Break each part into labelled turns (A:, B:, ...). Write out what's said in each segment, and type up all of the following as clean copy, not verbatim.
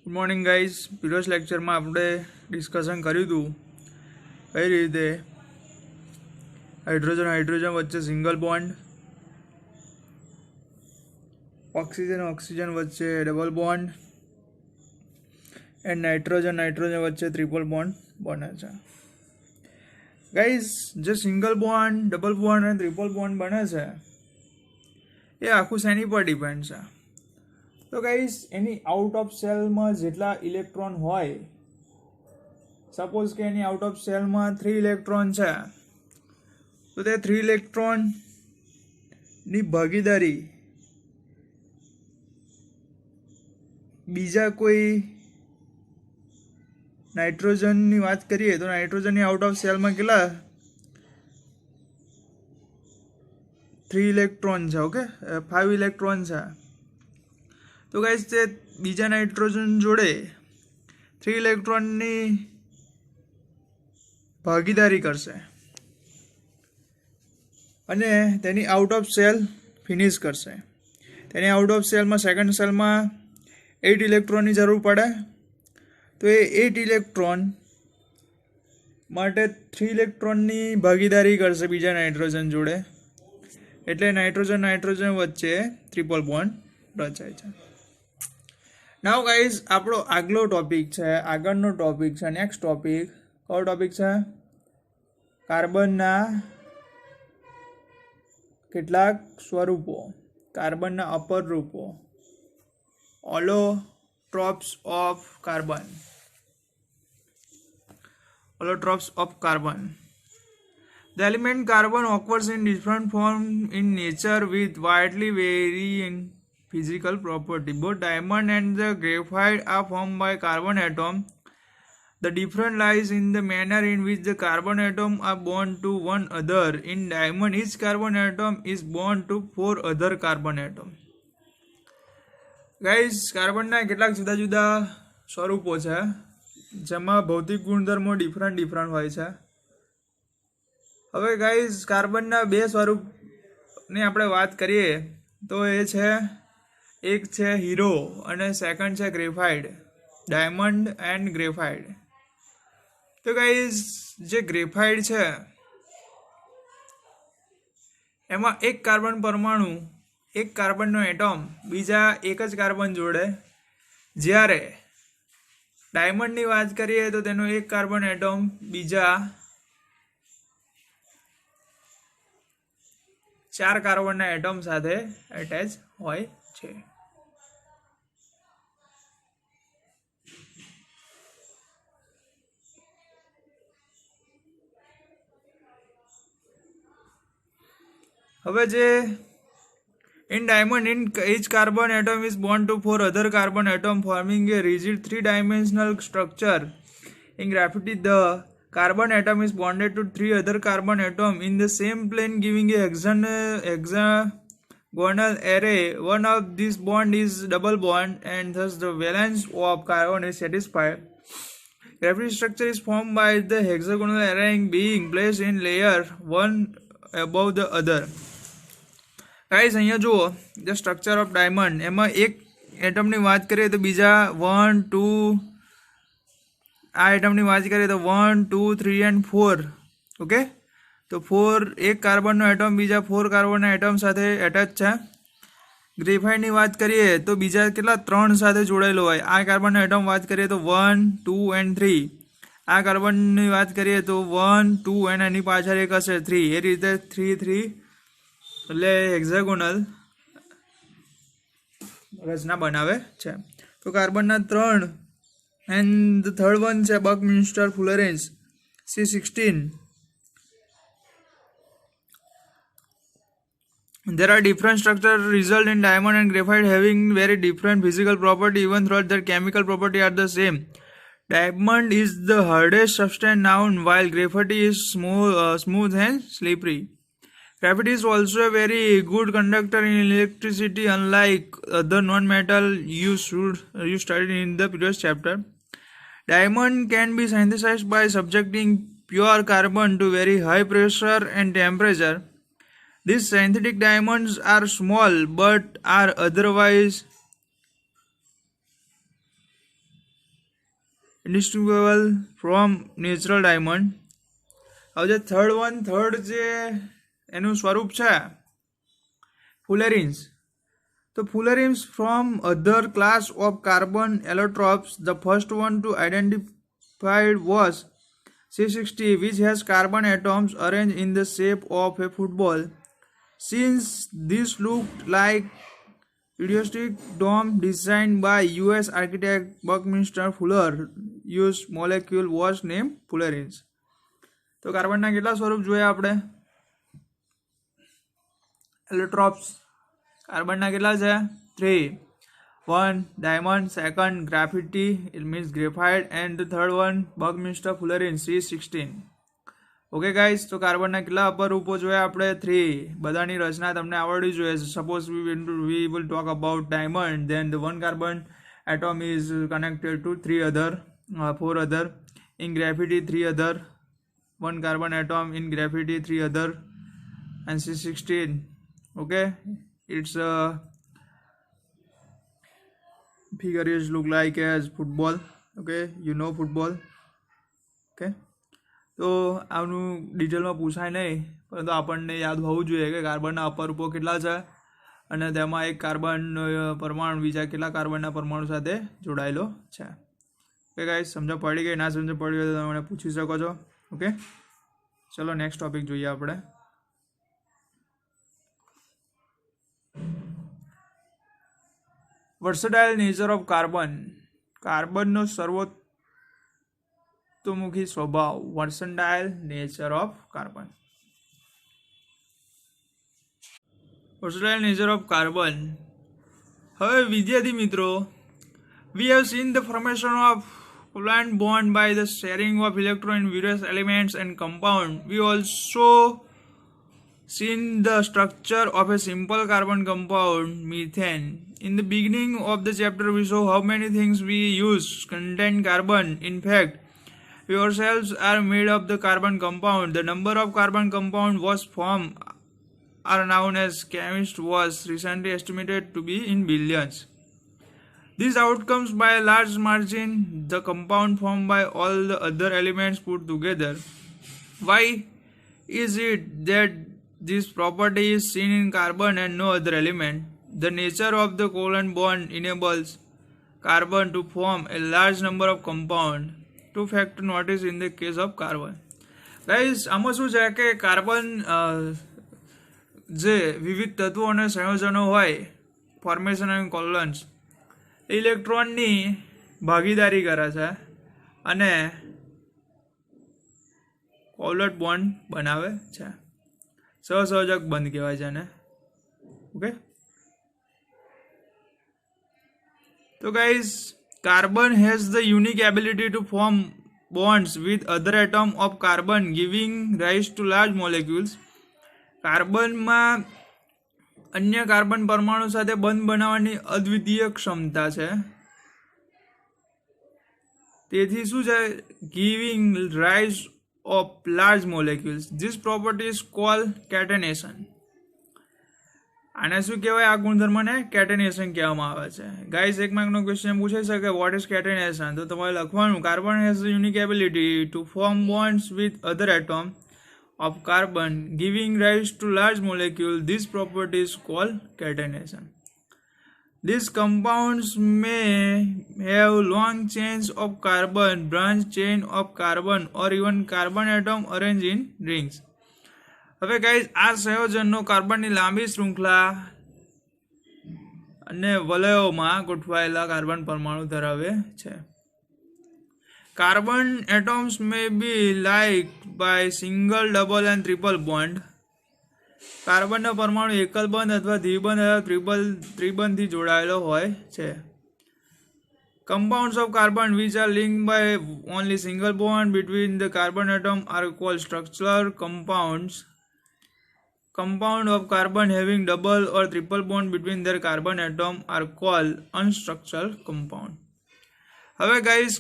A: Good morning guys. Previous લેક્ચરમાં આપણે discussion કર્યું હતું કઈ રીતે હાઇડ્રોજન વચ્ચે સિંગલ બોન્ડ, ઓક્સિજન વચ્ચે ડબલ બોન્ડ એન્ડ નાઇટ્રોજન વચ્ચે ટ્રિપલ બોન્ડ બને છે. ગાઈઝ, જે સિંગલ બોન્ડ, ડબલ બોન્ડ અને ટ્રિપલ બોન્ડ બને છે એ આખું શેની પર ડિપેન્ડ છે? તો ગાઈઝ, એની આઉટ ઓફ સેલમાં જેટલા ઇલેક્ટ્રોન હોય, સપોઝ કે એની આઉટ ઓફ સેલમાં 3 ઇલેક્ટ્રોન છે, તો તે 3 ઇલેક્ટ્રોનની ભાગીદારી બીજા કોઈ નાઇટ્રોજનની વાત કરીએ તો નાઇટ્રોજનની આઉટ ઓફ સેલમાં કેટલા 3 ઇલેક્ટ્રોન છે. ઓકે, 5 ઇલેક્ટ્રોન છે. તો ગાઈઝ, તે બીજા નાઇટ્રોજન જોડે 3 ઇલેક્ટ્રોનની ભાગીદારી કરશે અને તેની આઉટ ઓફ સેલ ફિનિશ કરશે. તેની આઉટ ઓફ સેલમાં સેકન્ડ સેલમાં 8 ઇલેક્ટ્રોનની જરૂર પડે, તો એ 8 ઇલેક્ટ્રોન માટે 3 ઇલેક્ટ્રોનની ભાગીદારી કરશે બીજા નાઇટ્રોજન જોડે, એટલે નાઇટ્રોજન વચ્ચે ટ્રિપલ બોન્ડ રચાય છે. નાઉ ગાઈઝ, આપણો આગળનો ટોપિક છે, નેક્સ્ટ ટોપિક કયો ટોપિક છે? કાર્બનના કેટલાક સ્વરૂપો, કાર્બનના અપર રૂપો, allotropes of carbon. The element carbon occurs in different forms in nature with widely varying physical property. Both diamond and the graphite are formed by carbon atom. The difference lies in the manner in which the carbon atom are bound to one other. In diamond, each carbon atom is bound to 4 other carbon atom. Guys, કાર્બનના કેટલાક જુદા જુદા સ્વરૂપો છે જેમાં ભૌતિક ગુણધર્મો different હોય છે. હવે ગાઈઝ, કાર્બનના 2 સ્વરૂપની આપણે વાત કરીએ તો એ છે, એક છે હીરો અને સેકન્ડ છે ગ્રેફાઇટ, ડાયમંડ એન્ડ ગ્રેફાઇટ. તો ગાઈઝ, જે ગ્રેફાઇટ છે એમાં એક કાર્બન પરમાણુ, એક કાર્બનનો એટમ બીજા એક જ કાર્બન જોડે, જ્યારે ડાયમંડની વાત કરીએ તો તેનો એક કાર્બન એટમ બીજા 4 કાર્બનના એટમ સાથે એટેચ હોય છે. હવે જે in diamond, each carbon atom is bound to 4 other carbon atom forming a rigid 3-dimensional structure. In graphite, the carbon atom is bonded to 3 other carbon atom in the same plane, giving a hexagonal array. One of these bond is double bond, and thus the valence of carbon is satisfied. Graphite structure is formed by the hexagonal array being placed in layer one above the other. Guys, અહીંયા જુઓ, the structure of diamond, એમાં એક એટમની વાત કરીએ તો બીજા 1, 2, આ એટમની વાત કરીએ તો 1, 2, 3 એન્ડ 4. ઓકે, તો 4 એક કાર્બનનો એટમ બીજા 4 કાર્બનના એટમ સાથે એટેચ છે. ગ્રેફાઇટની વાત કરીએ તો બીજા કેટલા 3 સાથે જોડાયેલો હોય. આ કાર્બનનો એટમ વાત કરીએ તો 1, 2 એન્ડ 3. આ કાર્બનની વાત કરીએ તો 1, 2 એન્ડ એની પાછળ એક હશે 3. એ રીતે 3, 3 એટલે હેક્ઝાગોનલ રચના બનાવે છે. તો કાર્બનના 3 એન્ડ ધ થર્ડ વન છે બકમિન્સ્ટર ફુલરેન્સ C16. There are different structure result in diamond and graphite having very different physical property, even though their chemical property are the same. Diamond is the hardest substance known, while graphite is smooth and slippery. Graphite is also a very good conductor in electricity, unlike other non-metal you studied in the previous chapter. Diamond can be synthesized by subjecting pure carbon to very high pressure and temperature. These synthetic diamonds are small but are otherwise indistinguishable from natural diamond. હવે જે third જે એનું સ્વરૂપ છે ફુલેરિન્સ, તો ફુલેરિન્સ from other class of carbon allotropes. The first one to identified was C60, which has carbon atoms arranged in the shape of a football. Since this looked like idiotic dome designed by US architect Buckminster Fuller, used molecule was named fullerenes. તો કાર્બનના કેટલા સ્વરૂપ જોયા આપણે? એલોટ્રોપ્સ કાર્બનના કેટલા છે? 3. One diamond, second graphite, it means graphite, and the third one Buckminster Fullerene C16. Okay guys, તો કાર્બનના કેટલા અપરૂપો જોયા આપણે? 3. બધાની રચના તમને આવડવી જોઈએ. Suppose we will talk about diamond, then the one carbon atom is connected to 4 other. In graphite 3 other, one carbon atom in graphite 3 other, and C16. Okay, it's a figure is look like as football. Okay, you know football. Okay, તો આનું ડિટેલમાં પૂછાય નહીં, પરંતુ આપણને યાદ હોવું જોઈએ કે કાર્બનના અપરૂપો કેટલા છે અને તેમાં એક કાર્બન પરમાણુ બીજા કેટલા કાર્બનના પરમાણુ સાથે જોડાયેલો છે. ઓકે ગાઈસ, સમજ પડી ગઈ? ના સમજ પડી હોય તો તમે મને પૂછી શકો છો. ઓકે, ચલો નેક્સ્ટ ટોપિક જોઈએ આપણે. Versatile nature of carbon. કાર્બનનો સર્વતોમુખી સ્વભાવ. Versatile nature of carbon. Versatile nature of carbon. હવે વિદ્યાર્થી મિત્રો, we have seen the formation of covalent bond by the sharing of electron in various elements and compound. We also seen the structure of a simple carbon compound, methane. In the beginning of the chapter, we saw how many things we use contain carbon. In fact, we ourselves are made of the carbon compound. The number of carbon compound was formed are known as chemist was recently estimated to be in billions. These outcomes by a large margin, the compound formed by all the other elements put together. Why is it that this property is seen in carbon and no other element? The nature of the covalent bond enables carbon to form a large number of compounds. Two factors noticed in the case of carbon. Guys, આમાં શું છે કે carbon જે વિવિધ તત્વો અને સંયોજનો હોય, ફોર્મેશન એન્ડ કોવલન્સ, ઇલેક્ટ્રોનની ભાગીદારી કરે છે અને કોવલન્ટ બોન્ડ બનાવે છે. સહસંયોજક બંધ કહેવાય છે ને. ઓકે, તો guys, carbon has the unique ability to form bonds with other atom of carbon, giving rise to large molecules. કાર્બનમાં અન્ય કાર્બન પરમાણુ સાથે બંધ બનાવવાની અદ્વિતીય ક્ષમતા છે. તેથી શું છે? giving rise of large molecules. This property is called catenation. આને શું કહેવાય? આ ગુણધર્મને કેટેનેશન કહેવામાં આવે છે. ગાઈસ, એક માર્કનો ક્વેશ્ચન પૂછાઈ શકે, વોટ ઇઝ કેટેનેશન? તો તમારે લખવાનું, carbon has the unique ability to form bonds with other atom of carbon, giving rise to large molecule. This property is called catenation. These compounds may have long chains of carbon, branch chain of carbon, or even carbon atom arranged in rings. હવે guys, આ સંયોજનનો કાર્બનની લાંબી શૃંખલા અને વલયોમાં ગોઠવાયેલા carbon પરમાણુ ધરાવે છે. Carbon atoms may be liked by single, double and triple bond. કાર્બનનો પરમાણુ એકલ બંધ અથવા દ્વિબંધ અથવા ત્રિબંધથી જોડાયેલો હોય છે. Compounds of carbon which are linked by only single bond between the carbon atom are called structural compounds. Compound of carbon having double or triple bond between their carbon atom are called unstructured compound. હવે guys,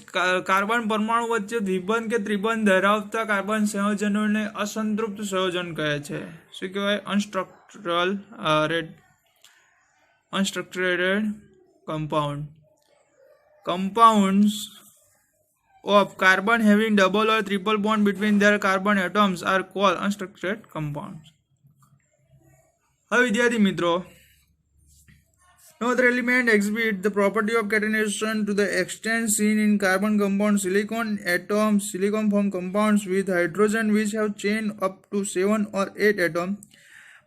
A: carbon પરમાણુ વચ્ચે દ્વિબંધ કે ત્રિબંધ ધરાવતા carbon સંયોજનોને અસંતૃપ્ત સંયોજન કહે છે. શું કહેવાય? અનસ્ટ્રક્ચરેટેડ compound. Compounds of carbon having double or triple bond between their carbon atoms are called unstructured compounds. હવે વિદ્યાર્થી મિત્રો, no other element exhibit the property of catenation to the extent seen in carbon compounds. Silicon atoms, silicon form compounds with hydrogen which have chain up to 7 or 8 atoms.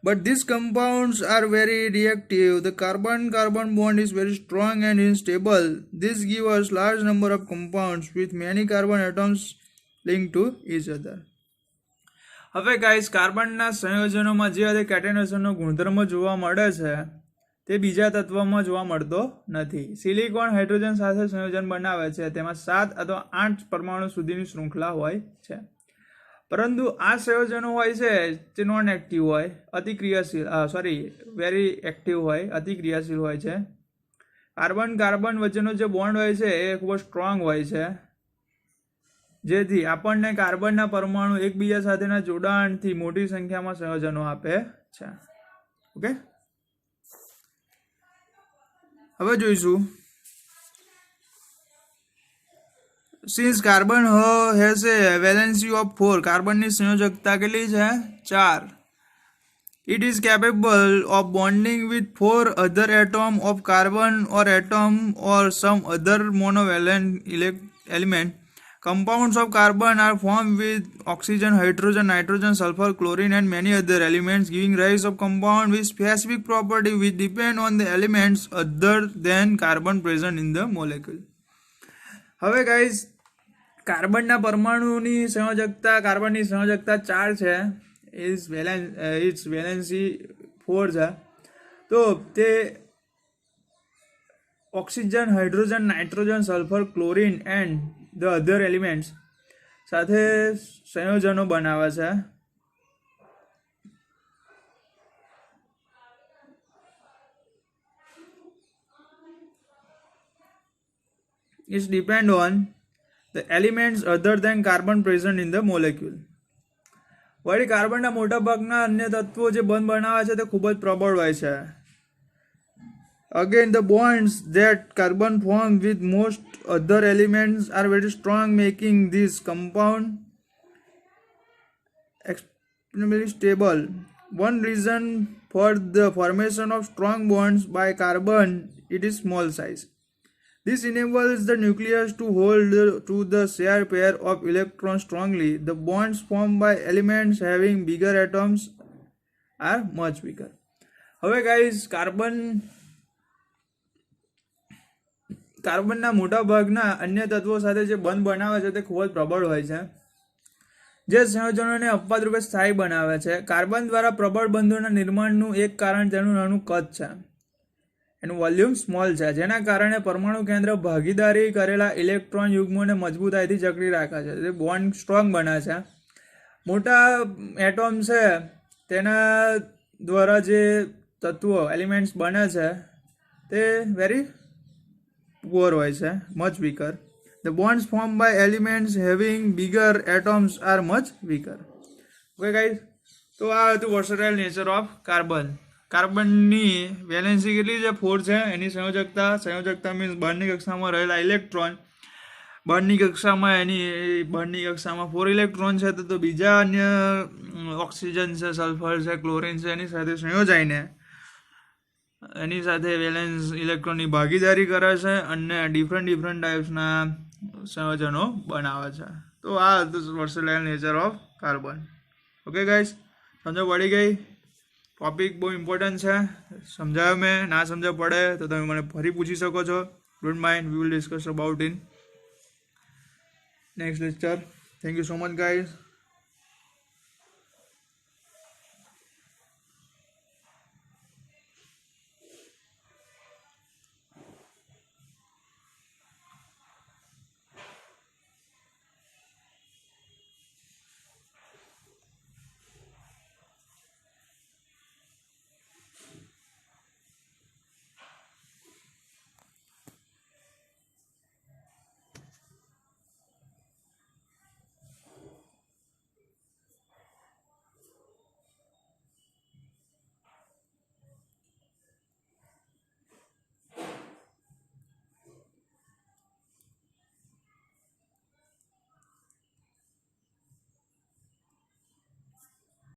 A: But these compounds are very reactive. The carbon-carbon bond is very strong and unstable. This gives us large number of compounds with many carbon atoms linked to each other. હવે guys, કાર્બનના સંયોજનોમાં જે આ કેટેનેશનનો ગુણધર્મ જોવા મળે છે તે બીજા તત્વોમાં જોવા મળતો નથી. સિલિકોન હાઇડ્રોજન સાથે સંયોજન બનાવે છે, તેમાં 7 અથવા 8 પરમાણુ સુધીની શૃંખલા હોય છે. પરંતુ આ સંયોજનો હોય છે તે નોન એક્ટિવ હોય, વેરી એક્ટિવ હોય, અતિ ક્રિયાશીલ હોય છે. કાર્બન કાર્બન વચ્ચેનો જે બોન્ડ હોય છે એ ખૂબ જ સ્ટ્રોંગ હોય છે, જેથી આપણને કાર્બનના પરમાણુ એકબીજા સાથેના જોડાણથી મોટી સંખ્યામાં સંયોજનો આપે છે. ઓકે, હવે જોઈશું. Since carbon has a valency of 4, કાર્બનની સંયોજકતા કેટલી છે? 4. It is capable of bonding with 4 other atoms of carbon or atom or some other monovalent element. Compounds of carbon are formed with oxygen, hydrogen, nitrogen, sulfur, chlorine and many other elements, giving rise of compound with specific property which depend on the elements other than carbon present in the molecule. હવે guys, કાર્બનના પરમાણુની સંયોજકતા 4 છે. It's valency 4 છે. તો તે oxygen, hydrogen, nitrogen, sulphur, chlorine and the other elements સાથે સંયોજનો બનાવે છે. It depends on the elements other than carbon present in the molecule. વળી કાર્બનના મોટા ભાગના અન્ય તત્વો જે બંધ બનાવે છે તે ખૂબ જ પ્રબળ હોય છે. Again, the bonds that carbon form with most other elements are very strong, making this compound extremely stable. One reason for the formation of strong bonds by carbon it is small size. This enables the nucleus to hold to the shared pair of electrons strongly. The bonds formed by elements having bigger atoms are much bigger. હવે guys, કાર્બનના મોટા ભાગના અન્ય તત્વો સાથે જે બંધ બનાવે છે તે ખૂબ જ પ્રબળ હોય છે, જે સંયોજનોને અપવાદ રૂપે સ્થાયી બનાવે છે. કાર્બન દ્વારા પ્રબળ બંધોના નિર્માણનું એક કારણ તેનું નાનું કદ છે, એનું વોલ્યુમ સ્મોલ છે, જેના કારણે પરમાણુ કેન્દ્ર ભાગીદારી કરેલા ઇલેક્ટ્રોન યુગ્મોને મજબૂતાઈથી જકડી રાખે છે. તે બોન્ડ સ્ટ્રોંગ બને છે. મોટા એટોમ છે તેના દ્વારા જે તત્વો એલિમેન્ટ્સ બને છે તે વેરી પુઅર હોય છે, much weaker. The bonds formed by elements having bigger atoms are much weaker. Okay guys, તો આ હતું વર્સેટાઇલ નેચર ઓફ કાર્બન. કાર્બનની વેલેન્સી કેટલી છે? 4 છે. એની સંયોજકતા મીન્સ બહારની કક્ષામાં રહેલા ઇલેક્ટ્રોન, બહારની કક્ષામાં 4 ઇલેક્ટ્રોન છે, તો બીજા અન્ય ઓક્સિજન છે, સલ્ફર છે, ક્લોરિન છે, એની સાથે સંયોજાઈને એની સાથે વેલેન્સ ઇલેક્ટ્રોનની ભાગીદારી કરે છે અને ડિફરન્ટ ટાઈપ્સના સંયોજનો બનાવે છે. તો આ હતું versatile nature of carbon. Okay guys, સમજ પડી ગઈ? ટોપિક બહુ ઇમ્પોર્ટન્ટ છે. સમજાવ્યો મેં? ના સમજ પડે તો તમે મને ફરી પૂછી શકો છો. Don't mind, we will discuss about in next lecture. Thank you so much guys.